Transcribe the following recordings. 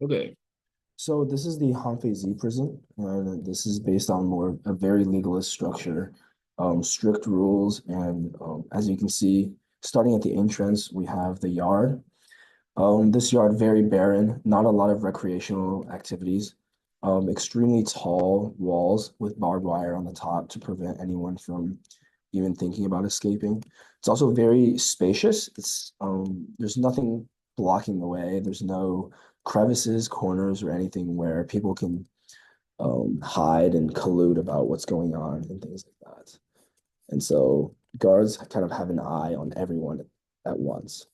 Okay. So this is the Feizi Prison, and this is based on more a very legalist structure, strict rules, and as you can see, starting at the entrance, we have the yard. This yard very barren, not a lot of recreational activities. Extremely tall walls with barbed wire on the top to prevent anyone from even thinking about escaping. It's also very spacious. It's there's nothing blocking the way. There's no crevices, corners, or anything where people can hide and collude about what's going on and things like that. And so guards kind of have an eye on everyone at once.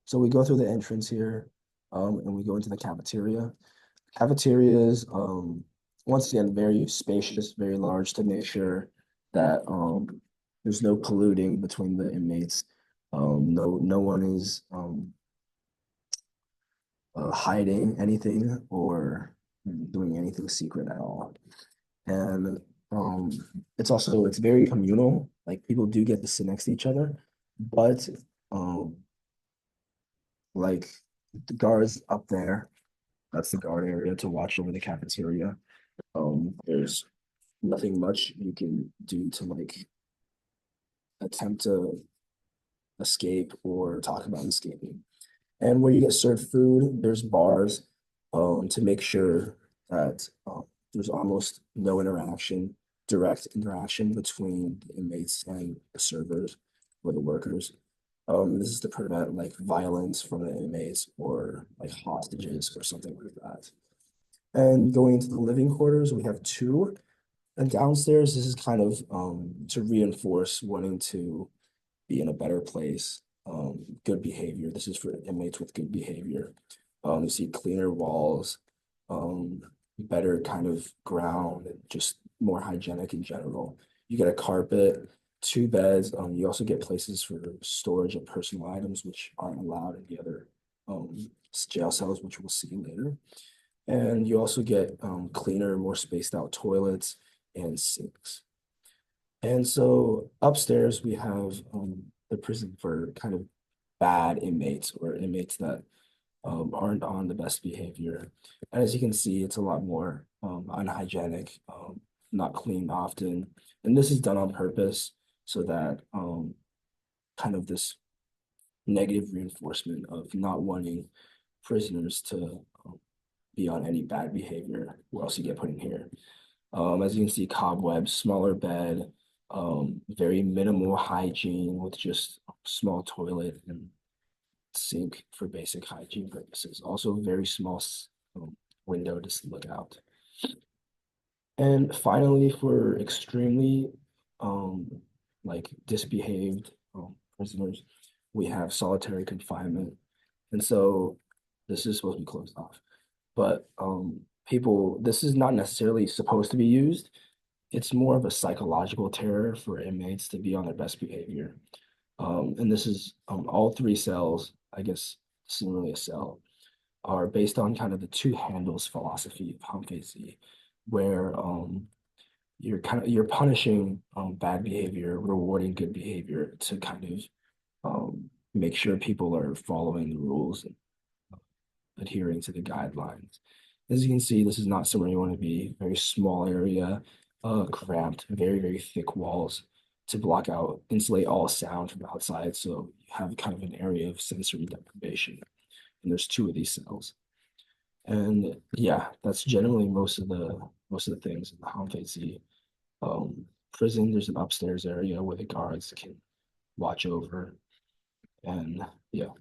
So we go through the entrance here, and we go into the cafeteria. Cafeteria is once again very spacious, very large to make sure that there's no polluting between the inmates. No one is hiding anything or doing anything secret at all. And um, it's very communal. Like people do get to sit next to each other, but um, like the guards up there, that's the guard area to watch over the cafeteria. There's nothing much you can do to like attempt to escape or talk about escaping. And where you get served food, there's bars to make sure that there's almost no direct interaction between the inmates and the servers or the workers. This is to prevent like violence from the inmates or like hostages or something like that. And going into the living quarters, we have two. And downstairs, this is kind of to reinforce wanting to be in a better place, good behavior. This is for inmates with good behavior. You see cleaner walls, um, better kind of ground, and just more hygienic in general. You get a carpet, two beds. You also get places for storage of personal items, which aren't allowed in the other jail cells, which we'll see later. And you also get cleaner, more spaced out toilets and sinks. And so upstairs we have the prison for kind of bad inmates or inmates that aren't on the best behavior. And as you can see, it's a lot more unhygienic, not cleaned often. And this is done on purpose so that kind of this negative reinforcement of not wanting prisoners to be on any bad behavior, or else you get put in here. As you can see, cobwebs, smaller bed, very minimal hygiene with just small toilet and sink for basic hygiene purposes. Also, very small window to look out. And finally, for extremely like disbehaved prisoners, we have solitary confinement. And so this is supposed to be closed off. But this is not necessarily supposed to be used. It's more of a psychological terror for inmates to be on their best behavior. And this is all three cells, I guess this isn't really a cell, are based on kind of the two handles philosophy of Hamfezi, where you're punishing bad behavior, rewarding good behavior to kind of make sure people are following the rules and adhering to the guidelines. As you can see, this is not somewhere you want to be. Very small area, cramped, very thick walls to block out, insulate all sound from outside. So you have kind of an area of sensory deprivation. And there's two of these cells. And yeah, that's generally most of the things in the Hanfei prison. There's an upstairs area where the guards can watch over. And yeah.